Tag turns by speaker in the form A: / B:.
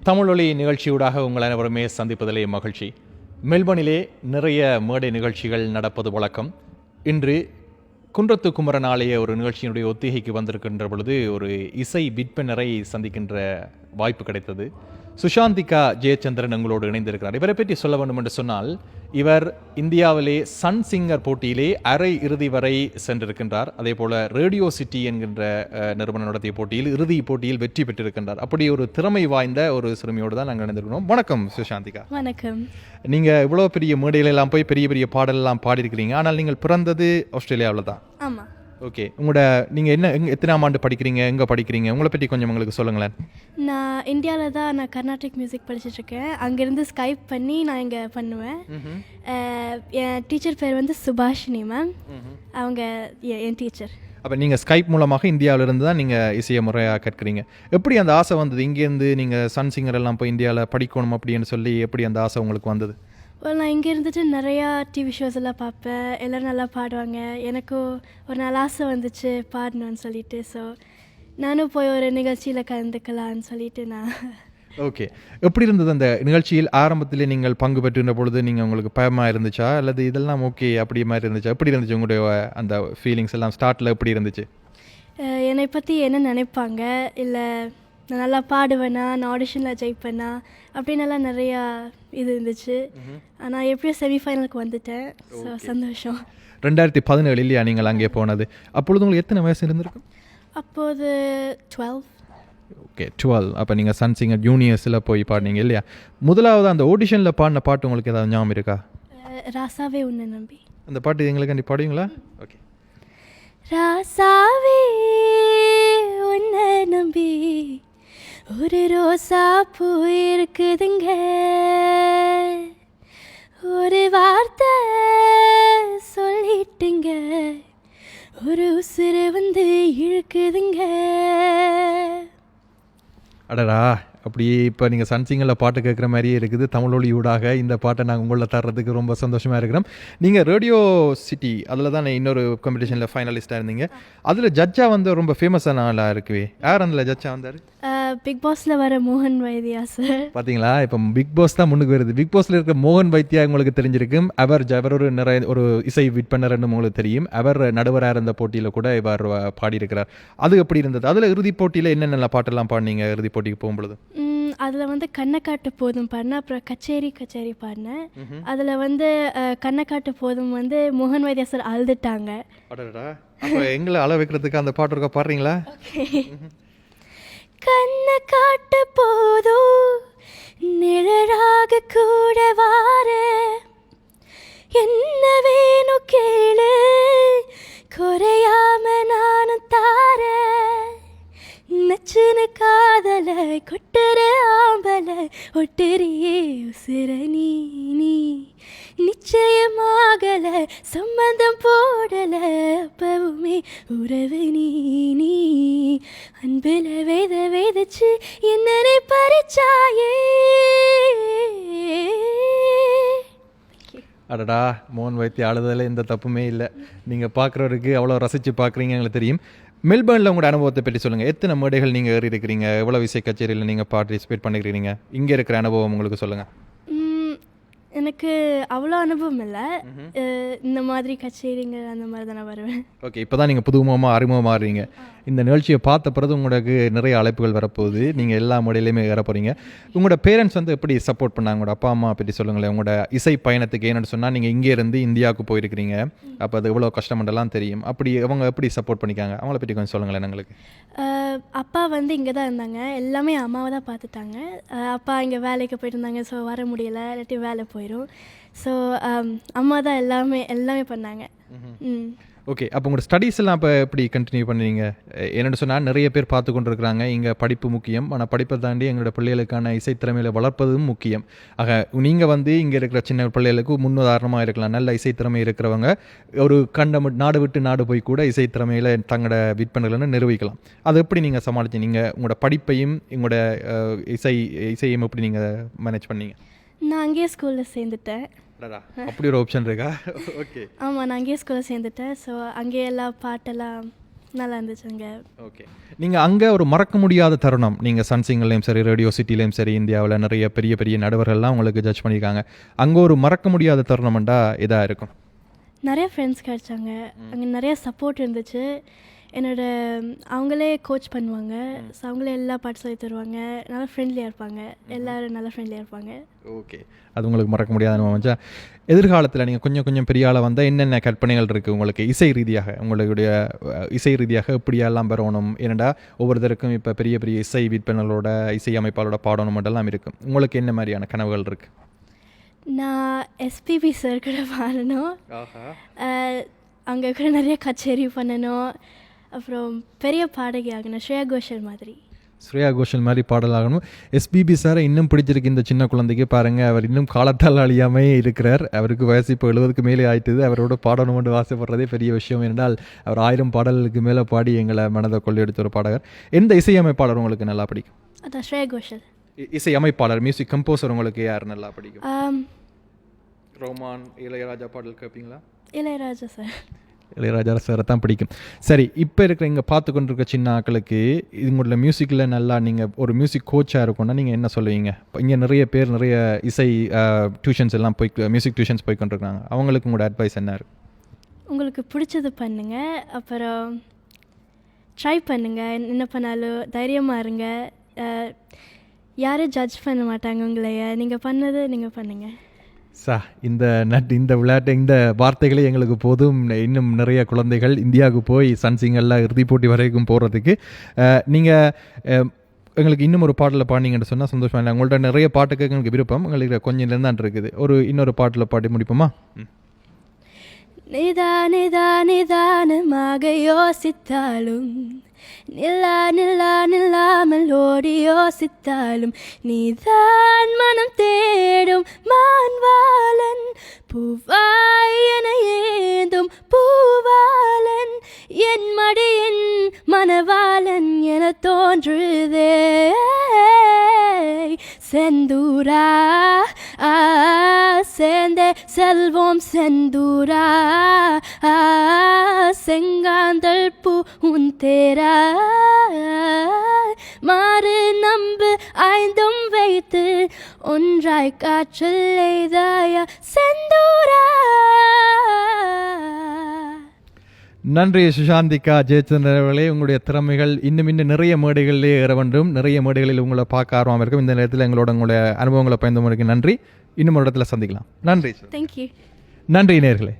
A: தமிழொலி நிகழ்ச்சியூடாக உங்கள் அனைவருமே சந்திப்பதிலே மகிழ்ச்சி. மெல்பர்னிலே நிறைய மேடை நிகழ்ச்சிகள் நடப்பது வழக்கம். இன்று குன்றத்து குமரன் ஆலய ஒரு நிகழ்ச்சியினுடைய ஒத்திகைக்கு வந்திருக்கின்ற பொழுது ஒரு இசை விற்பனரை சந்திக்கின்ற வாய்ப்பு கிடைத்தது. சுஷாந்திகா ஜெயச்சந்திரன் எங்களோடு இணைந்திருக்கிறார். இவரை பற்றி சொல்ல வேண்டும் என்று சொன்னால், இவர் இந்தியாவிலே சன் சிங்கர் போட்டியிலே அரை இறுதி வரை சென்றிருக்கின்றார். அதே போல ரேடியோ சிட்டி என்கின்ற நிறுவனம் நடத்திய போட்டியில் இறுதி போட்டியில் வெற்றி பெற்றிருக்கின்றார். அப்படி ஒரு திறமை வாய்ந்த ஒரு சிறுமியோடு தான் நாங்கள் இணைந்திருக்கிறோம். வணக்கம் சுஷாந்திகா.
B: வணக்கம்.
A: நீங்கள் இவ்வளோ பெரிய மேடையிலெல்லாம் போய் பெரிய பெரிய பாடலெல்லாம் பாடியிருக்கிறீங்க. ஆனால் நீங்கள் பிறந்தது ஆஸ்திரேலியாவில் தான்.
B: ஆமாம்.
A: ஓகே, நீங்கள் எத்தனாம் ஆண்டு படிக்கிறீங்க, எங்கே படிக்கிறீங்க, உங்களை பற்றி கொஞ்சம் உங்களுக்கு சொல்லுங்களேன்.
B: நான் இந்தியாவில் தான் நான் கர்நாடிக் மியூசிக் படிச்சுட்ருக்கேன். அங்கேருந்து ஸ்கைப் பண்ணி நான் இங்கே பண்ணுவேன். என் டீச்சர் பேர் வந்து சுபாஷினி மேம். அவங்க என் டீச்சர்.
A: அப்போ நீங்கள் ஸ்கைப் மூலமாக இந்தியாவிலிருந்து தான் நீங்கள் இசையை முறையாக கற்கிறீங்க. எப்படி அந்த ஆசை வந்தது? இங்கேருந்து நீங்கள் சன் சிங்கர் எல்லாம் போய் இந்தியாவில் படிக்கணும் அப்படின்னு சொல்லி எப்படி அந்த ஆசை உங்களுக்கு வந்தது?
B: நான் இங்கே இருந்துட்டு நிறையா டிவி ஷோஸ் எல்லாம் பார்ப்பேன். எல்லோரும் நல்லா பாடுவாங்க. எனக்கும் ஒரு நாள் ஆசை வந்துச்சு பாடணும்னு சொல்லிட்டு. ஸோ நானும் போய் ஒரு நிகழ்ச்சியில் கலந்துக்கலான்னு சொல்லிட்டு நான்.
A: ஓகே, எப்படி இருந்தது அந்த நிகழ்ச்சியில்? ஆரம்பத்திலே நீங்கள் பங்கு பெற்றுன்ற பொழுது உங்களுக்கு பயமாக இருந்துச்சா, அல்லது இதெல்லாம் ஓகே அப்படி மாதிரி இருந்துச்சா? எப்படி இருந்துச்சு உங்களுடைய அந்த ஃபீலிங்ஸ் எல்லாம் ஸ்டார்ட்டில் எப்படி இருந்துச்சு?
B: என்னை பற்றி என்ன நினைப்பாங்க, இல்லை நான் நல்லா பாடுவேனா, நான் ஆடிஷனில் ஜெயிப்பேனா அப்படின்னெல்லாம் நிறையா இது இருந்துச்சு. ஆனால் எப்படியும் செமிஃபைனலுக்கு வந்துட்டேன். ஸோ சந்தோஷம்.
A: 2017 இல்லையா நீங்கள் அங்கே போனது? அப்பொழுது உங்களுக்கு எத்தனை வயசு இருந்திருக்கும்?
B: அப்போது 12.
A: ஓகே, 12. அப்போ நீங்கள் சன் சிங்கர் ஜூனியர்ஸில் போய் பாடினீங்க இல்லையா? முதலாவது அந்த ஆடிஷனில் பாடின பாட்டு உங்களுக்கு ஏதாவது ஞாபகம் இருக்கா?
B: ராசாவே உன்னை நம்பி.
A: அந்த பாட்டு எங்களுக்கு பாடுவீங்களா? ஓகே.
B: ராசாவே உன்னை நம்பி ஒரு ரோசா பூ இருக்குதுங்க, ஒரு வார்த்தை சொல்லிட்டுங்க, ஒரு உசுறு வந்து இழுக்குதுங்க.
A: அடடா, அப்படியே இப்போ நீங்கள் சன் சிங்கரில் பாட்டு கேட்குற மாதிரியே இருக்குது. தமிழொலி ஊடாக இந்த பாட்டை நாங்கள் உங்களில் தர்றதுக்கு ரொம்ப சந்தோஷமாக இருக்கிறோம். நீங்கள் ரேடியோ சிட்டி அதில் தான் இன்னொரு காம்படிஷனில் ஃபைனலிஸ்ட்டாக இருந்தீங்க. அதில் ஜட்ஜாக வந்து ரொம்ப ஃபேமஸான ஆளாக இருக்குவே. யார் அதில் ஜட்ஜாக வந்தார்?
B: பிக் பாஸில் வர மோகன் வைத்தியா சார்.
A: பார்த்தீங்களா, இப்போ பிக் பாஸ் தான் முன்னுக்கு வருது. பிக் பாஸில் இருக்க மோகன் வைத்தியா உங்களுக்கு தெரிஞ்சிருக்கும். அவர் ஒரு இசை விற்பனர்னு உங்களுக்கு தெரியும். அவர் நடுவராக இருந்த போட்டியில் கூட இவர் பாடியிருக்கிறார். அது எப்படி இருந்தது? அதில் இறுதிப் போட்டியில் என்னென்ன பாட்டெல்லாம் பாடினீங்க இறுதிப் போட்டிக்கு போகும்பொழுது?
B: அதில் வந்து கண்ணக்காட்டு போதும் பாடினேன். அப்புறம் கச்சேரி பாடினேன். அதில் வந்து கண்ணக்காட்டு போதும் வந்து மோகன் வைத்தியா சார் அழுதுட்டாங்க.
A: அப்போ எங்களை அழ வைக்கிறதுக்கு அந்த பாட்டு இருக்கா, பாடுறீங்களா?
B: கண்ணக்காட்டு போதும் நிழலாக கூட வார, என்ன வேணும் கேளு குறையாம நானும் தார, நச்சுன்னு காதல கொட்டுற ஆம்பல ஒட்டுறியே உசுர நீ நிச்சயமாகல சம்மந்தம் போடல அப்பவுமே உறவு நீ அன்பில வேதச்சு என்னை பறிச்சாயே.
A: அடடா, மோகன் வைத்திய அழுதல எந்த தப்புமே இல்லை. நீங்கள் பார்க்குறவருக்கு அவ்வளோ ரசித்து பார்க்குறீங்க எங்களுக்கு தெரியும். மெல்பர்னில் உங்களோட அனுபவத்தை பற்றி சொல்லுங்கள். எத்தனை மேடைகள் நீங்கள் ஏறி இருக்கிறீங்க? எவ்வளோ இசை கச்சேரியில் நீங்கள் பார்ட்டிசிபேட் பண்ணிக்கிறீங்க? இங்கே இருக்கிற அனுபவம் உங்களுக்கு சொல்லுங்கள்.
B: எனக்கு அவ்வளோ அனுபவம் இல்லை. இந்த மாதிரி கச்சேரிங்க அந்த மாதிரி தான் நான் வருவேன்.
A: ஓகே, இப்போ தான் நீங்கள் புதுமுகமாக அறிமுகமாகறீங்க. இந்த நிகழ்ச்சியை பார்த்த பிறகு உங்களுக்கு நிறைய அழைப்புகள் வரப்போகுது. நீங்கள் எல்லா முறையிலையுமே ஏற போகிறீங்க. உங்களோட பேரண்ட்ஸ் வந்து எப்படி சப்போர்ட் பண்ணாங்க? உங்களோட அப்பா அம்மா பற்றி சொல்லுங்களேன். உங்களோட இசை பயணத்துக்கு என்னென்னு சொன்னால், நீங்கள் இங்கே இருந்து இந்தியாவுக்கு போயிருக்கிறீங்க. அப்போ அது எவ்வளோ கஷ்டமெல்லாம் தெரியும். அப்படி அவங்க எப்படி சப்போர்ட் பண்ணிக்காங்க? அவங்கள பற்றி கொஞ்சம் சொல்லுங்களேன் எங்களுக்கு.
B: அப்பா வந்து இங்கே தான் இருந்தாங்க. எல்லாமே அம்மாவை தான் பார்த்துட்டாங்க. அப்பா இங்கே வேலைக்கு போயிட்டு இருந்தாங்க. ஸோ வர முடியலை, இல்லாட்டி வேலை போயிடும். ஸோ அம்மா தான் எல்லாமே பண்ணாங்க.
A: ஓகே, அப்போ உங்களோட ஸ்டடீஸ் எல்லாம் இப்போ எப்படி கண்டினியூ பண்ணுறீங்க? என்னென்னு சொன்னால், நிறைய பேர் பார்த்து கொண்டு இருக்கிறாங்க. இங்கே படிப்பு முக்கியம், ஆனால் படிப்பை தாண்டி எங்களோட பிள்ளைகளுக்கான இசைத்திறமையில வளர்ப்பதும் முக்கியம். ஆக நீங்கள் வந்து இங்கே இருக்கிற சின்ன பிள்ளைகளுக்கு முன்னுதாரணமாக இருக்கலாம். நல்ல இசைத்திறமை இருக்கிறவங்க ஒரு நாடு விட்டு நாடு போய் கூட இசைத்திறமையில் தங்களோட விற்பனைகளை நிரூபிக்கலாம். அதை எப்படி நீங்கள் சமாளிச்சீங்க? உங்களோட படிப்பையும் உங்களோட இசையும் எப்படி நீங்கள் மேனேஜ் பண்ணீங்க?
B: நான் அங்கேயே ஸ்கூலில் சேர்ந்துட்டேன்.
A: அப்படி ஒரு ஆப்ஷன் இருக்கா? ஓகே.
B: ஆமாம், நான் அங்கேயே ஸ்கூலில் சேர்ந்துட்டேன். ஸோ அங்கேயே எல்லா பாட்டெல்லாம் நல்லா இருந்துச்சுங்க.
A: ஓகே, நீங்கள் அங்கே ஒரு மறக்க முடியாத தருணம், நீங்கள் சன்சிங்லேயும் சரி ரேடியோ சிட்டிலையும் சரி இந்தியாவில் நிறைய பெரிய பெரிய நடுவர்கள்லாம் உங்களுக்கு ஜட்ஜ் பண்ணியிருக்காங்க, அங்கே ஒரு மறக்க முடியாத தருணம்ண்டா இதாக இருக்கும்?
B: நிறைய ஃப்ரெண்ட்ஸ் கிடச்சாங்க, அங்கே நிறைய சப்போர்ட் இருந்துச்சு. அவங்களே கோச் பண்ணுவாங்க, ஸோ அவங்களே எல்லா பாட்டு சொல்லி தருவாங்க, நல்லா ஃப்ரெண்ட்லியாக இருப்பாங்க, எல்லோரும் நல்லா ஃப்ரெண்ட்லியாக இருப்பாங்க. ஓகே,
A: அது உங்களுக்கு மறக்க முடியாத அனுபவம். எதிர்காலத்தில் நீங்கள் கொஞ்சம் கொஞ்சம் பெரிய ஆளாக வந்தால் என்னென்ன கற்பனைகள் இருக்குது உங்களுக்கு இசை ரீதியாக? உங்களுடைய இசை ரீதியாக எப்படியெல்லாம் பெறணும்? ஏனெண்டா ஒவ்வொருத்தருக்கும் இப்போ பெரிய பெரிய இசை விற்பனர்களோட இசை அமைப்பாளரோட பாடணும் மட்டும் இருக்கும். உங்களுக்கு என்ன மாதிரியான கனவுகள் இருக்குது?
B: நான் எஸ்பிபி சார் கூட பாடணும், அங்கே கூட நிறைய கச்சேரி பண்ணணும், அப்புறம் பெரிய பாடகி ஆகணும், ஸ்ரேயா கோஷல் மாதிரி.
A: ஸ்ரேயா கோஷல் மாதிரி பாடலாகணும். எஸ்பிபி சாரை இன்னும் பிடிச்சிருக்கு இந்த சின்ன குழந்தைக்கு. பாருங்கள், அவர் இன்னும் காலத்தால் அழியாமே இருக்கிறார். அவருக்கு வயசு இப்போ 70க்கு மேலே ஆயிட்டுது. அவரோட பாடணும்னு ஆசைப்படுறதே பெரிய விஷயம். என்றால் அவர் 1000 பாடல்களுக்கு மேலே பாடி எங்களை மனதை கொள்ளையெடுத்த ஒரு பாடகர். எந்த இசையமைப்பாளர் உங்களுக்கு நல்லா பிடிக்கும்?
B: அதான் ஸ்ரேயா கோஷல்.
A: இசையமைப்பாளர், மியூசிக் கம்போசர் உங்களுக்கு யார் நல்லா பிடிக்கும்? ரோமான், இளையராஜா பாடல் கேட்பீங்களா?
B: இளையராஜா சார்.
A: இளையராஜா சாரை தான் பிடிக்கும். சரி, இப்போ இருக்கிற இங்கே பார்த்து கொண்டிருக்க சின்ன ஆக்களுக்கு உங்களோட மியூசிக்கில் நல்லா நீங்கள் ஒரு மியூசிக் கோச்சாக இருக்கும்னா நீங்கள் என்ன சொல்லுவீங்க? இங்கே நிறைய பேர் நிறைய இசை டியூஷன்ஸ் எல்லாம் மியூசிக் டியூஷன்ஸ் போய் கொண்டிருக்காங்க, அவங்களுக்கு உங்களோட அட்வைஸ் என்ன இருக்குது?
B: உங்களுக்கு பிடிச்சது பண்ணுங்கள், அப்புறம் ட்ரை பண்ணுங்கள், என்ன பண்ணாலும் தைரியமாக இருங்க, யாரும் ஜட்ஜ் பண்ண மாட்டாங்க உங்களைய, நீங்கள் பண்ணது நீங்கள் பண்ணுங்கள். இந்த விளையாட்டு இந்த வார்த்தைகளே எங்களுக்கு போதும். இன்னும் நிறைய குழந்தைகள் இந்தியாவுக்கு போய் சன்சிங்கெல்லாம் இறுதிப் போட்டி வரைக்கும் போகிறதுக்கு. நீங்கள் எங்களுக்கு இன்னும் ஒரு பாட்டில் பாடினீங்கன்னு சொன்னால் சந்தோஷமாக இல்லை. உங்கள்கிட்ட நிறைய பாட்டுக்கு எங்களுக்கு விருப்பம், எங்களுக்கு கொஞ்சம் தான் இருக்குது. இன்னொரு பாட்டில் பாடி முடிப்போமா? நிதானமாக யோசித்தாலும் நில்லாமல் ஓடி யோசித்தாலும் நீதான் மனம் தேடும் மான்வாளன், பூவாய் என ஏந்தும் பூவாளன், என் மடியின் மனவாளன் என தோன்றுதே. செந்தூரா சேர்ந்தே செல்வோம் செந்தூரா, செங்காந்தள் பூ உன் தேரா, மாறு நம்பு ஐந்தும் வைத்து ஒன்றாய் காற்றில் எய்தாயா செந்தூரா.
A: நன்றி சுஷாந்திகா ஜெயச்சந்திரன் அவர்களே. உங்களுடைய திறமைகள் இன்னும் நிறைய மேடைகளிலே ஏற வேண்டும், நிறைய மேடைகளில் உங்களை பார்க்க ஆர்வமாக இருக்கும். இந்த நேரத்தில் உங்களுடைய அனுபவங்களை பயந்து நன்றி. இன்னும் ஒரு இடத்துல சந்திக்கலாம். நன்றி.
B: தேங்க்யூ.
A: நன்றி நேயர்களே.